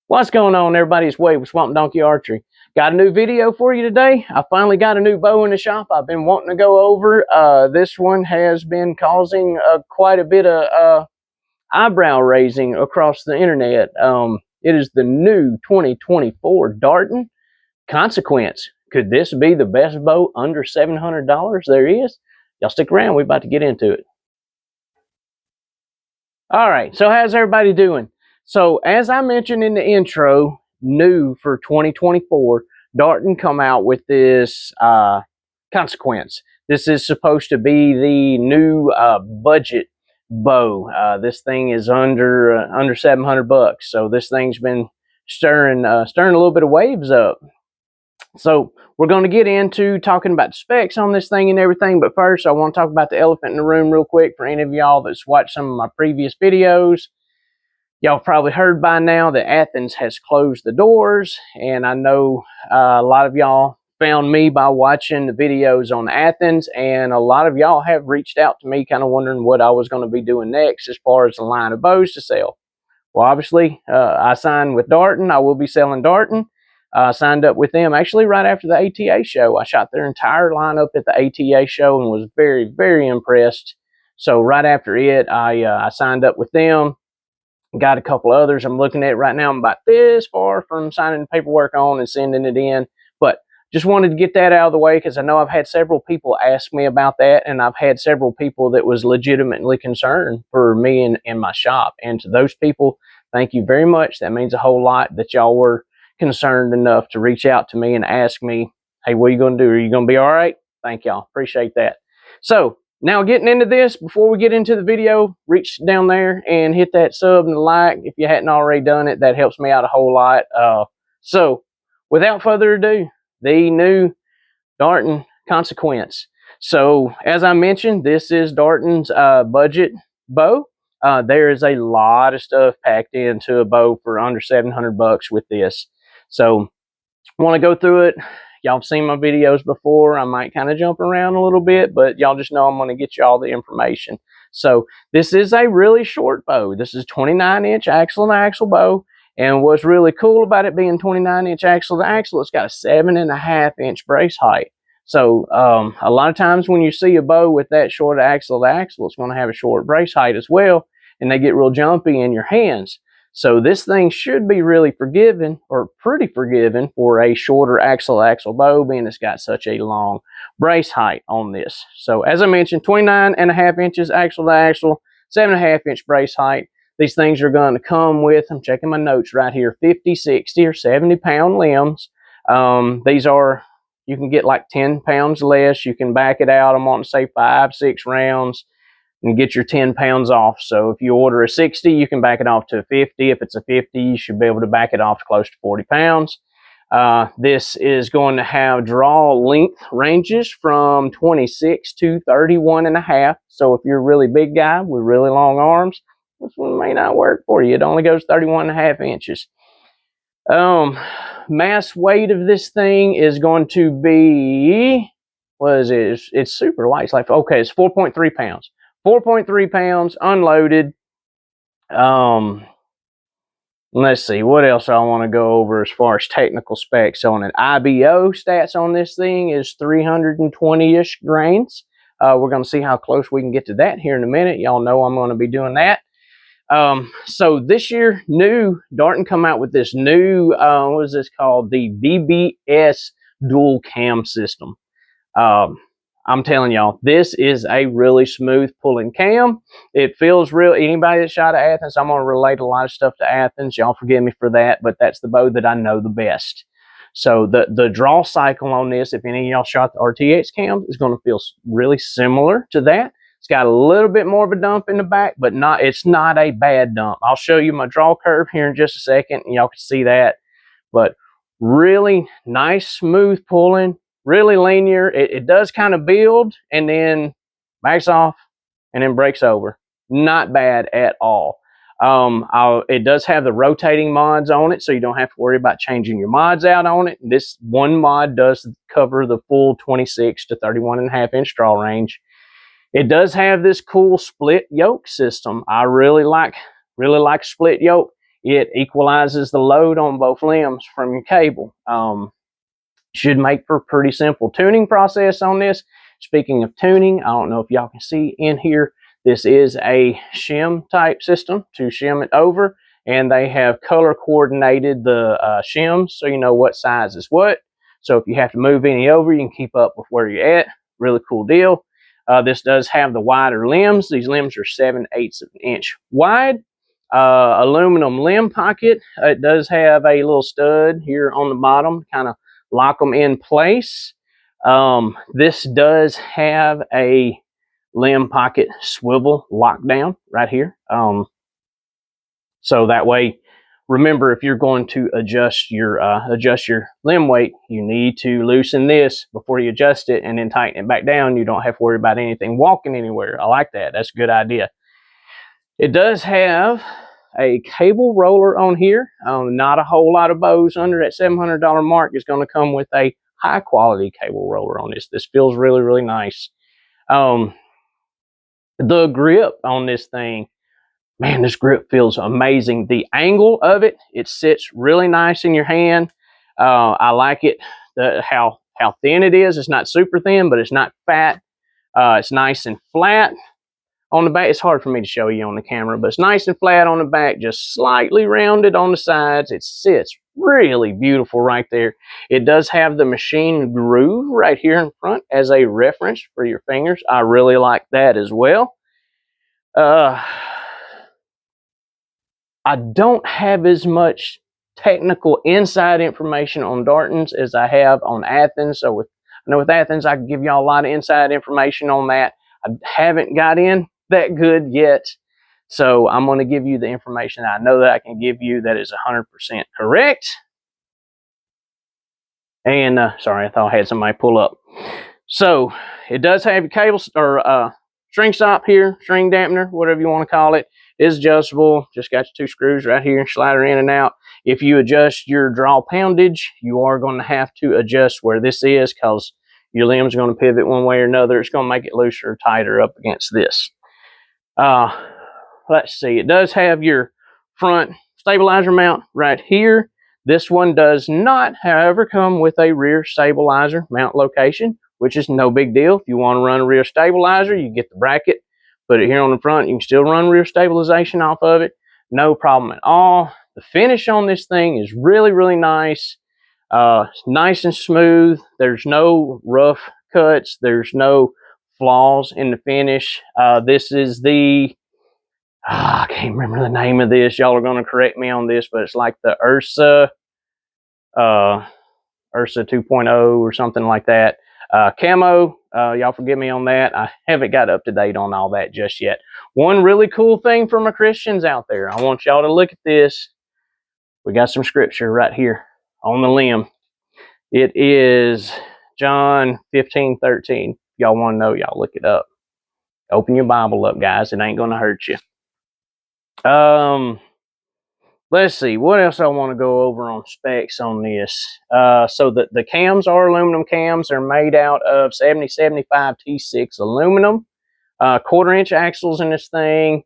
What's going on, everybody? It's Wade with Swamp Donkey Archery. Got a new video for you today. I finally got a new bow in the shop I've been wanting to go over. This one has been causing quite a bit of eyebrow raising across the internet. It is the new 2024 Darton Consequence. Could this be the best bow under $700 there is? Y'all stick around. We're about to get into it. All right, so how's everybody doing? So as I mentioned in the intro, new for 2024, Darton come out with this Consequence. This is supposed to be the new budget bow. This thing is under 700 bucks. So this thing's been stirring a little bit of waves up. So we're going to get into talking about the specs on this thing and everything, but first I want to talk about the elephant in the room real quick. For any of y'all that's watched some of my previous videos, y'all probably heard by now that Athens has closed the doors, and I know a lot of y'all found me by watching the videos on Athens, and a lot of y'all have reached out to me kind of wondering what I was going to be doing next as far as the line of bows to sell. Well, obviously, I signed with Darton. I will be selling Darton. Signed up with them actually right after the ATA show. I shot their entire lineup at the ATA show and was very, very impressed. So right after it, I signed up with them. Got a couple others I'm looking at right now. I'm about this far from signing the paperwork on and sending it in. But just wanted to get that out of the way because I know I've had several people ask me about that, and I've had several people that was legitimately concerned for me and my shop. And to those people, thank you very much. That means a whole lot that y'all were concerned enough to reach out to me and ask me, hey, what are you going to do? Are you going to be all right? Thank y'all. Appreciate that. So now getting into this, before we get into the video, reach down there and hit that sub and the like. If you hadn't already done it, that helps me out a whole lot. So without further ado, the new Darton Consequence. So as I mentioned, this is Darton's budget bow. There is a lot of stuff packed into a bow for under 700 bucks with this. So I want to go through it. Y'all have seen my videos before. I might kind of jump around a little bit, but y'all just know I'm going to get you all the information. So this is a really short bow. This is 29-inch axle to axle bow. And what's really cool about it being 29-inch axle to axle, it's got a 7.5-inch brace height. So a lot of times when you see a bow with that short axle to axle, it's going to have a short brace height as well, and they get real jumpy in your hands. So this thing should be really forgiving, or pretty forgiving, for a shorter axle to axle bow, being it's got such a long brace height on this. So as I mentioned, 29.5 inches axle to axle, 7.5-inch brace height. These things are going to come with, I'm checking my notes right here, 50, 60, or 70-pound limbs. These are, you can get like 10 pounds less. You can back it out, I'm wanting to say 5, 6 rounds, and get your 10 pounds off. So if you order a 60, you can back it off to a 50. If it's a 50, you should be able to back it off to close to 40 pounds. This is going to have draw length ranges from 26 to 31.5. So if you're a really big guy with really long arms, this one may not work for you. It only goes 31.5 inches. Mass weight of this thing is going to be, what is it? It's super light. It's like, okay, it's 4.3 pounds. 4.3 pounds unloaded. Let's see, what else I want to go over as far as technical specs on it. IBO stats on this thing is 320-ish grains. We're going to see how close we can get to that here in a minute. Y'all know I'm going to be doing that. So this year, Darton come out with this new, what is this called? The VBS dual cam system. I'm telling y'all, this is a really smooth pulling cam. It feels real. Anybody that shot at Athens, I'm going to relate a lot of stuff to Athens. Y'all forgive me for that, but that's the bow that I know the best. So the draw cycle on this, if any of y'all shot the RTX cam, is going to feel really similar to that. It's got a little bit more of a dump in the back, but it's not a bad dump. I'll show you my draw curve here in just a second, and y'all can see that. But really nice, smooth pulling, really linear. It does kind of build and then backs off and then breaks over. Not bad at all. It does have the rotating mods on it, so you don't have to worry about changing your mods out on it. This one mod does cover the full 26 to 31.5-inch draw range. It does have this cool split yoke system. I really like split yoke. it equalizes the load on both limbs from your cable. Should make for a pretty simple tuning process on this. Speaking of tuning, I don't know if y'all can see in here, this is a shim type system to shim it over, and they have color coordinated the shims so you know what size is what. So if you have to move any over, you can keep up with where you're at. Really cool deal. This does have the wider limbs. These limbs are 7/8 of an inch wide. Aluminum limb pocket. It does have a little stud here on the bottom, kind of lock them in place. This does have a limb pocket swivel lockdown right here. So that way, remember, if you're going to adjust your limb weight, you need to loosen this before you adjust it and then tighten it back down. You don't have to worry about anything walking anywhere. I like that. That's a good idea. It does have a cable roller on here. Not a whole lot of bows under that $700 mark is going to come with a high quality cable roller on this. This feels really, really nice. The grip on this thing, man, this grip feels amazing. The angle of it, it sits really nice in your hand. I like it, how thin it is. It's not super thin, but it's not fat. It's nice and flat on the back. It's hard for me to show you on the camera, but it's nice and flat on the back, just slightly rounded on the sides. It sits really beautiful right there. It does have the machine groove right here in front as a reference for your fingers. I really like that as well. I don't have as much technical inside information on Dartons as I have on Athens. So I know with Athens, I can give y'all a lot of inside information on that. I haven't got in that good yet. So I'm going to give you the information I know that I can give you that is 100% correct. And sorry, I thought I had somebody pull up. So it does have a cable or string stop here, string dampener, whatever you want to call it. It is adjustable. Just got your 2 screws right here, slider in and out. If you adjust your draw poundage, you are going to have to adjust where this is because your limb's going to pivot one way or another. It's going to make it looser or tighter up against this. Let's see. It does have your front stabilizer mount right here. This one does not, however, come with a rear stabilizer mount location, which is no big deal. If you want to run a rear stabilizer, you get the bracket, put it here on the front. You can still run rear stabilization off of it. No problem at all. The finish on this thing is really, really nice. It's nice and smooth. There's no rough cuts. There's no flaws in the finish. This is the, I can't remember the name of this. Y'all are going to correct me on this, but it's like the Ursa 2.0 or something like that. Camo, y'all forgive me on that. I haven't got up to date on all that just yet. One really cool thing for my Christians out there, I want y'all to look at this. We got some scripture right here on the limb. It is John 15:13. Y'all want to know, y'all look it up. Open your Bible up, guys. It ain't going to hurt you. Let's see. What else I want to go over on specs on this. So the cams are aluminum cams. They're made out of 7075 T6 aluminum. 1/4-inch axles in this thing.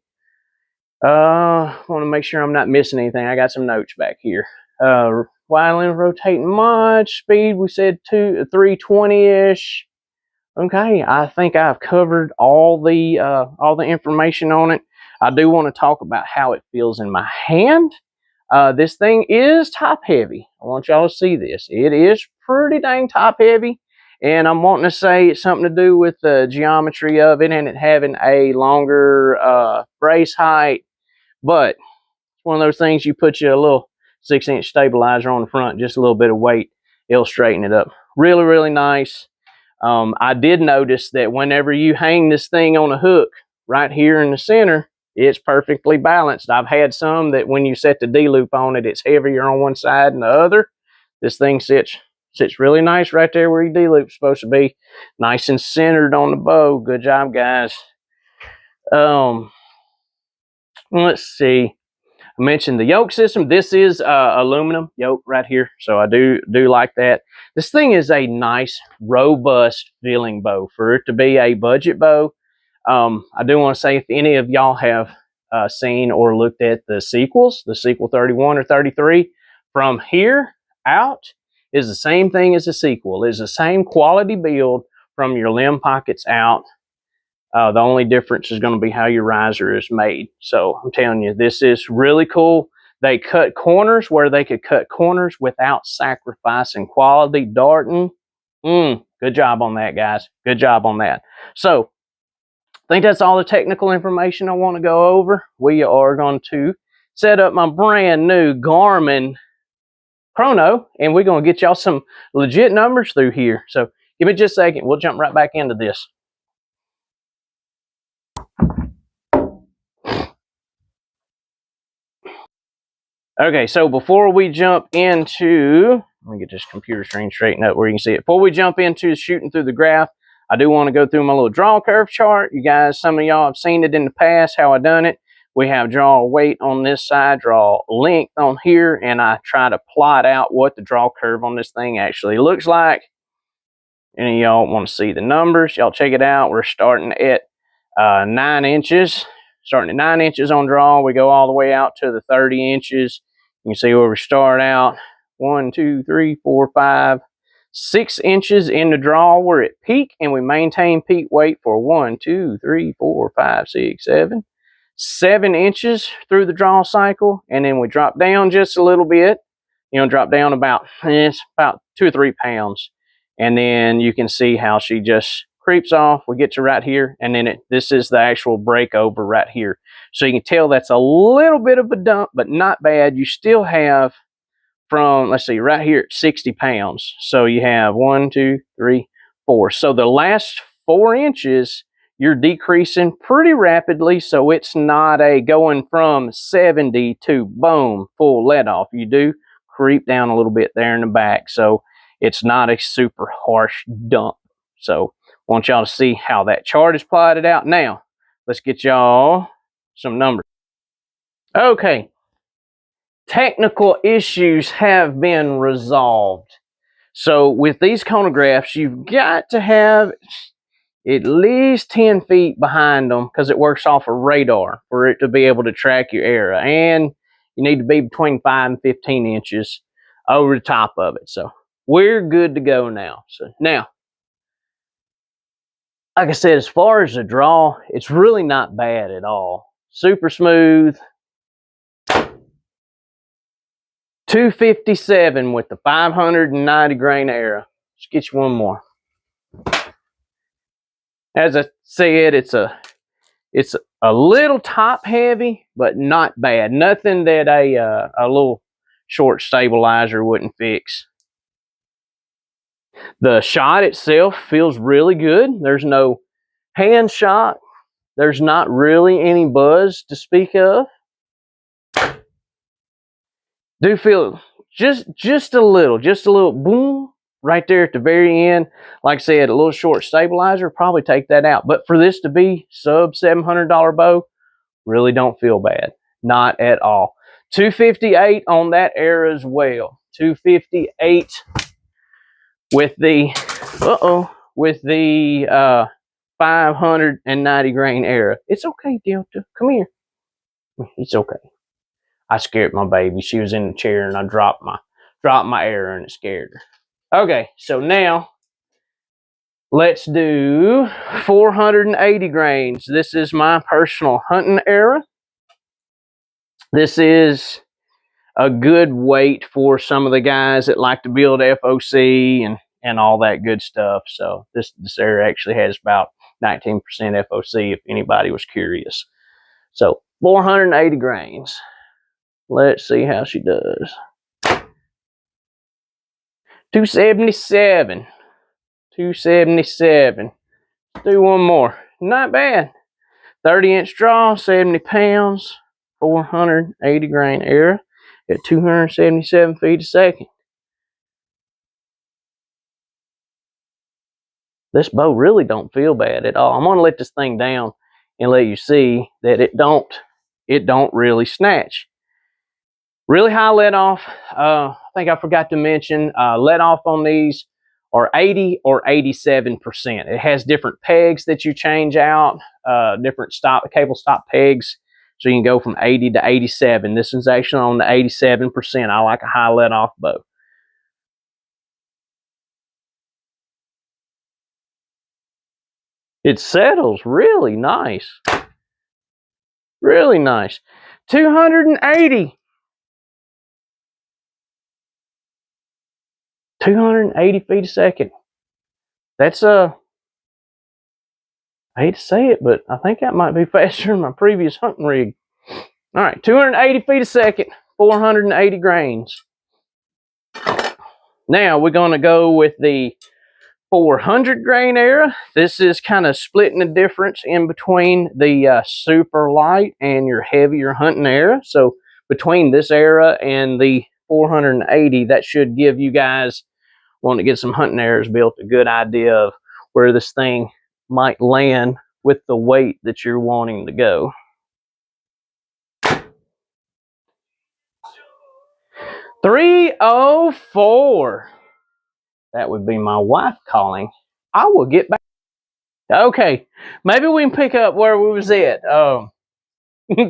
Want to make sure I'm not missing anything. I got some notes back here. Wide limb rotating much. Speed, we said 320-ish. Okay, I think I've covered all the information on it. I do want to talk about how it feels in my hand. This thing is top heavy. I want y'all to see this. It is pretty dang top heavy. And I'm wanting to say it's something to do with the geometry of it and it having a longer brace height. But it's one of those things, you put you a little 6-inch stabilizer on the front, just a little bit of weight, it'll straighten it up. Really, really nice. I did notice that whenever you hang this thing on a hook right here in the center, it's perfectly balanced. I've had some that when you set the D-loop on it, it's heavier on one side than the other. This thing sits really nice right there where your D-loop's supposed to be. Nice and centered on the bow. Good job, guys. Let's see. I mentioned the yoke system. This is aluminum yoke right here, so I do like that. This thing is a nice, robust feeling bow. For it to be a budget bow, I do want to say if any of y'all have seen or looked at the sequels, the sequel 31 or 33, from here out is the same thing as the sequel. It's the same quality build from your limb pockets out. The only difference is going to be how your riser is made. So I'm telling you, this is really cool. They cut corners where they could cut corners without sacrificing quality. Darton, good job on that, guys. Good job on that. So I think that's all the technical information I want to go over. We are going to set up my brand new Garmin chrono, and we're going to get y'all some legit numbers through here. So give me just a second. We'll jump right back into this. Okay, so before we jump into, let me get this computer screen straightened up where you can see it. Before we jump into shooting through the graph, I do want to go through my little draw curve chart. You guys, some of y'all have seen it in the past, how I done it. We have draw weight on this side, draw length on here, and I try to plot out what the draw curve on this thing actually looks like. Any of y'all want to see the numbers? Y'all check it out. We're starting at 9 inches. Starting at 9 inches on draw. We go all the way out to the 30 inches. You can see where we start out. 1, 2, 3, 4, 5, 6 inches in the draw. We're at peak, and we maintain peak weight for 1, 2, 3, 4, 5, 6, 7 inches through the draw cycle, and then we drop down just a little bit. You know, drop down about 2 or 3 pounds, and then you can see how she just creeps off. We get to right here, and then this is the actual breakover right here. So you can tell that's a little bit of a dump, but not bad. You still have from, let's see, right here at 60 pounds. So you have 1, 2, 3, 4. So the last 4 inches, you're decreasing pretty rapidly. So it's not a going from 70 to boom, full let off. You do creep down a little bit there in the back. So it's not a super harsh dump. So I want y'all to see how that chart is plotted out. Now, let's get y'all some numbers. Okay. Technical issues have been resolved. So with these chronographs, you've got to have at least 10 feet behind them because it works off a radar for it to be able to track your error. And you need to be between 5 and 15 inches over the top of it. So we're good to go now. So now, like I said, as far as the draw, it's really not bad at all. Super smooth. 257 with the 590 grain error. Let's get you one more. As I said, it's a little top heavy, but not bad. Nothing that a little short stabilizer wouldn't fix. The shot itself feels really good. There's no hand shock. There's not really any buzz to speak of. Do feel just a little boom right there at the very end. Like I said, a little short stabilizer, probably take that out. But for this to be sub $700 bow, really don't feel bad. Not at all. 258 on that air as well. 258 with the 590 grain error. It's okay, Delta. Come here. It's okay. I scared my baby. She was in the chair and I dropped my error and it scared her. Okay, so now let's do 480 grains. This is my personal hunting error. This is a good weight for some of the guys that like to build FOC and all that good stuff. So this error actually has about 19% FOC if anybody was curious. So 480 grains. Let's see how she does. 277. 277. Let's do one more. Not bad. 30-inch draw, 70 pounds, 480 grain error at 277 feet a second. This bow really don't feel bad at all. I'm going to let this thing down and let you see that it don't really snatch. Really high let off. I think I forgot to mention let off on these are 80 or 87%. It has different pegs that you change out, different cable stop pegs. So you can go from 80 to 87. This one's actually on the 87%. I like a high let-off bow. It settles really nice. Really nice. 280. 280 feet a second. That's I hate to say it, but I think that might be faster than my previous hunting rig. All right, 280 feet a second, 480 grains. Now we're going to go with the 400 grain era. This is kind of splitting the difference in between the super light and your heavier hunting era. So between this era and the 480, that should give you guys wanting to get some hunting eras built a good idea of where this thing might land with the weight that you're wanting to go. .304. That would be my wife calling. I will get back. Okay, maybe we can pick up where we was at.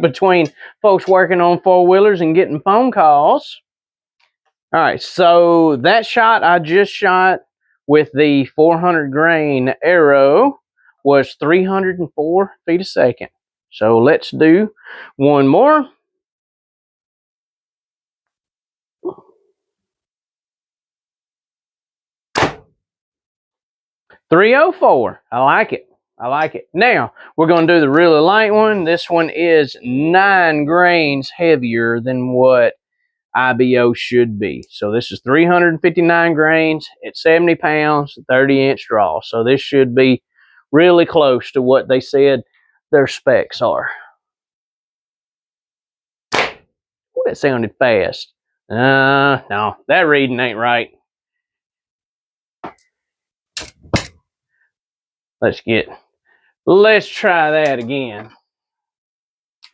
Between folks working on four-wheelers and getting phone calls. All right, so that shot I just shot with the 400 grain arrow was 304 feet a second. So let's do one more. .304. I like it. I like it. Now, we're going to do the really light one. This one is 9 grains heavier than what IBO should be. So this is 359 grains at 70 pounds, 30-inch draw. So this should be really close to what they said their specs are. Ooh, that sounded fast. No, that reading ain't right. Let's try that again.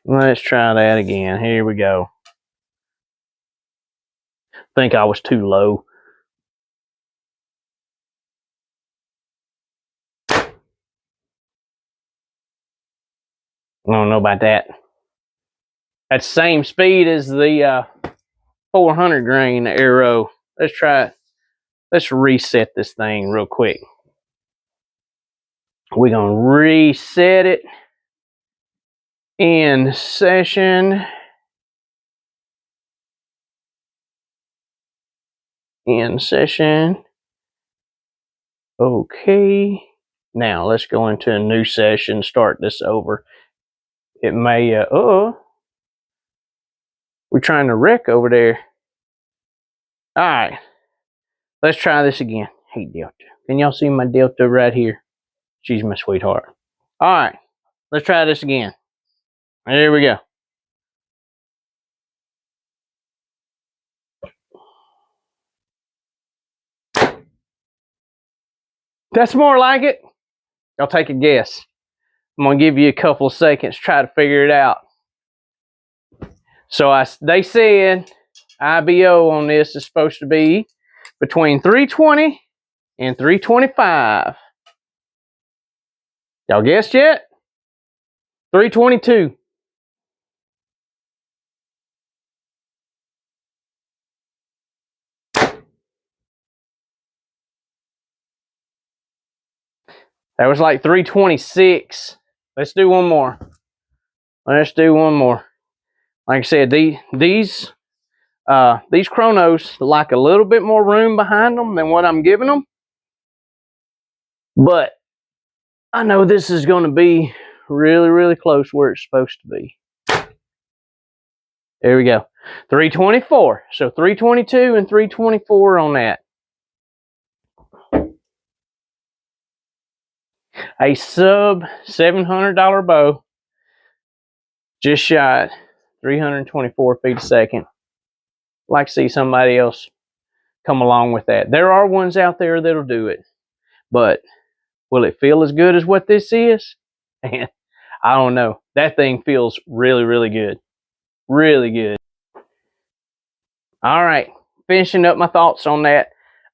Let's try that again. Here we go. I think I was too low. I don't know about that. That's the same speed as the 400 grain arrow. Let's try it. Let's reset this thing real quick. We're going to reset it. In session. In session. Okay. Now let's go into a new session. Start this over. It may, we're trying to wreck over there. All right. Let's try this again. Hey, Delta. Can y'all see my Delta right here? She's my sweetheart. All right. Let's try this again. There we go. That's more like it. Y'all take a guess. I'm going to give you a couple of seconds to try to figure it out. So they said IBO on this is supposed to be between 320 and 325. Y'all guessed yet? 322. That was like 326. Let's do one more. Let's do one more. Like I said, these chronos like a little bit more room behind them than what I'm giving them. But I know this is going to be really, really close where it's supposed to be. There we go. 324. So 322 and 324 on that. A sub $700 bow. Just shot 324 feet a second. Like to see somebody else come along with that. There are ones out there that'll do it. But will it feel as good as what this is? Man, I don't know. That thing feels really, really good. Really good. All right. Finishing up my thoughts on that.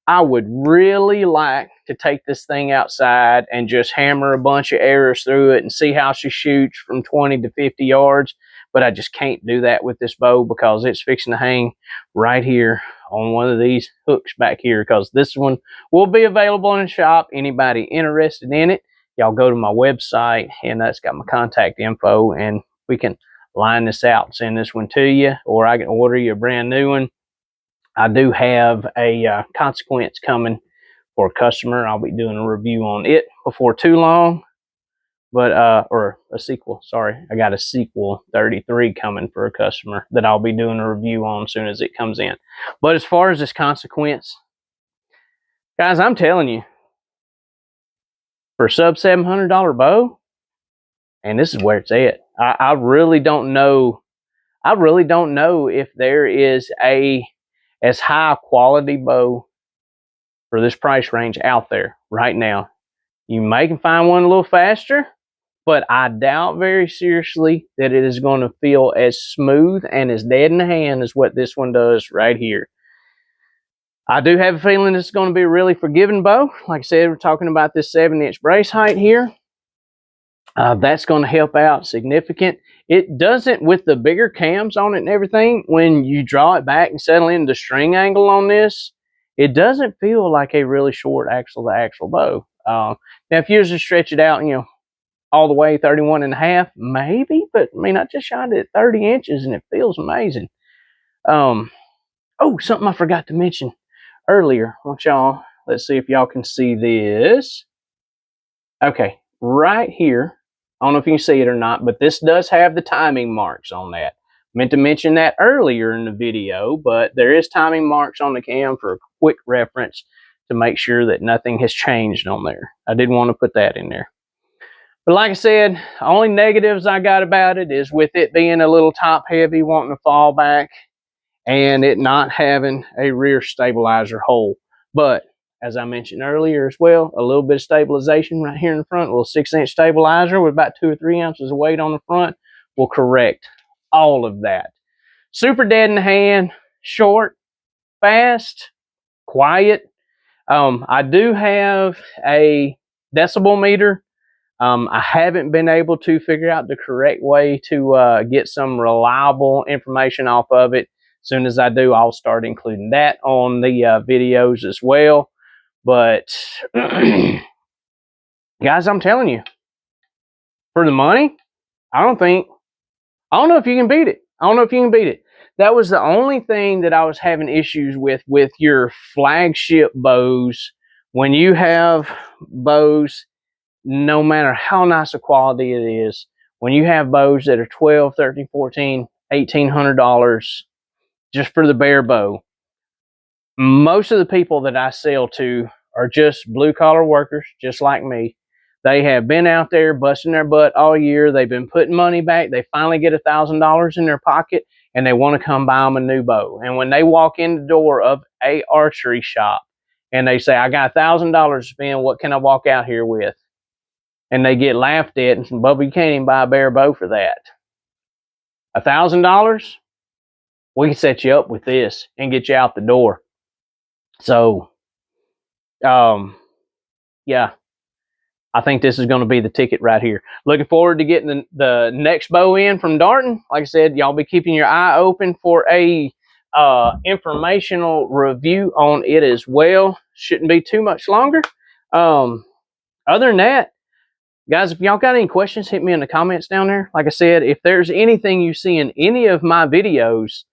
I would really like to take this thing outside and just hammer a bunch of arrows through it and see how she shoots from 20 to 50 yards. but I just can't do that with this bow because it's fixing to hang right here on one of these hooks back here, because this one will be available in the shop. Anybody interested in it, y'all go to my website, and that's got my contact info, and we can line this out, send this one to you, or I can order you a brand new one. I do have a Consequence coming for a customer. I'll be doing a review on it before too long, but or a sequel, sorry. I got a sequel 33 coming for a customer that I'll be doing a review on as soon as it comes in. But as far as this Consequence, guys, I'm telling you, for a sub $700 bow, and this is where it's at. I really don't know. I really don't know if there is a as high quality bow for this price range out there right now. You may can find one a little faster, but I doubt very seriously that it is going to feel as smooth and as dead in the hand as what this one does right here. I do have a feeling it's going to be a really forgiving bow. Like I said, we're talking about this 7-inch brace height here. That's going to help out significant. It doesn't, with the bigger cams on it and everything, when you draw it back and settle in the string angle on this, it doesn't feel like a really short axle to axle bow. Now, if you just stretch it out, you know, all the way 31.5, maybe, but I mean, I just shot it at 30 inches and it feels amazing. Oh, something I forgot to mention earlier. Let's see if y'all can see this. Okay, right here, I don't know if you can see it or not, but this does have the timing marks on that. Meant to mention that earlier in the video, but there is timing marks on the cam for a quick reference to make sure that nothing has changed on there. I did want to put that in there. But like I said, the only negatives I got about it is with it being a little top heavy, wanting to fall back, and it not having a rear stabilizer hole. But as I mentioned earlier as well, a little bit of stabilization right here in the front, a little 6-inch stabilizer with about 2 or 3 ounces of weight on the front will correct all of that. Super dead in the hand, short, fast, quiet. I do have a decibel meter. I haven't been able to figure out the correct way to get some reliable information off of it. As soon as I do, I'll start including that on the videos as well. But guys, I'm telling you, for the money, I don't know if you can beat it. I don't know if you can beat it. That was the only thing that I was having issues with your flagship bows. When you have bows, no matter how nice a quality it is, when you have bows that are $1,200, $1,300, $1,400, $1,800 just for the bare bow, most of the people that I sell to are just blue-collar workers, just like me. They have been out there busting their butt all year. They've been putting money back. They finally get $1,000 in their pocket, and they want to come buy them a new bow. And when they walk in the door of a archery shop, and they say, I got $1,000 to spend, what can I walk out here with? And they get laughed at, and Bubba, you can't even buy a bare bow for that. $1,000? We can set you up with this and get you out the door. So, yeah, I think this is going to be the ticket right here. Looking forward to getting the next bow in from Darton. Like I said, y'all be keeping your eye open for a informational review on it as well. Shouldn't be too much longer. Other than that, guys, if y'all got any questions, hit me in the comments down there. Like I said, if there's anything you see in any of my videos,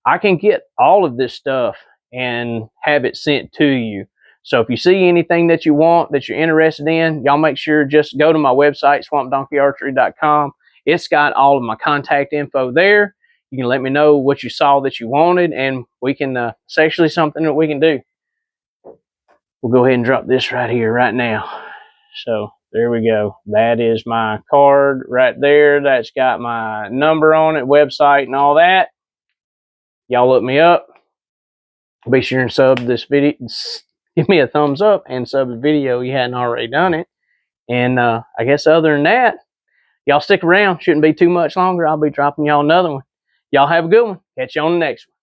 I can get all of this stuff and have it sent to you. So if you see anything that you want, that you're interested in, y'all make sure just go to my website, swampdonkeyarchery.com. It's got all of my contact info there. You can let me know what you saw that you wanted, and we can, it's actually something that we can do. We'll go ahead and drop this right here, right now. So there we go. That is my card right there. That's got my number on it, website, and all that. Y'all look me up. Be sure and sub this video. Give me a thumbs up and sub the video if you hadn't already done it. And I guess other than that, y'all stick around. Shouldn't be too much longer. I'll be dropping y'all another one. Y'all have a good one. Catch you on the next one.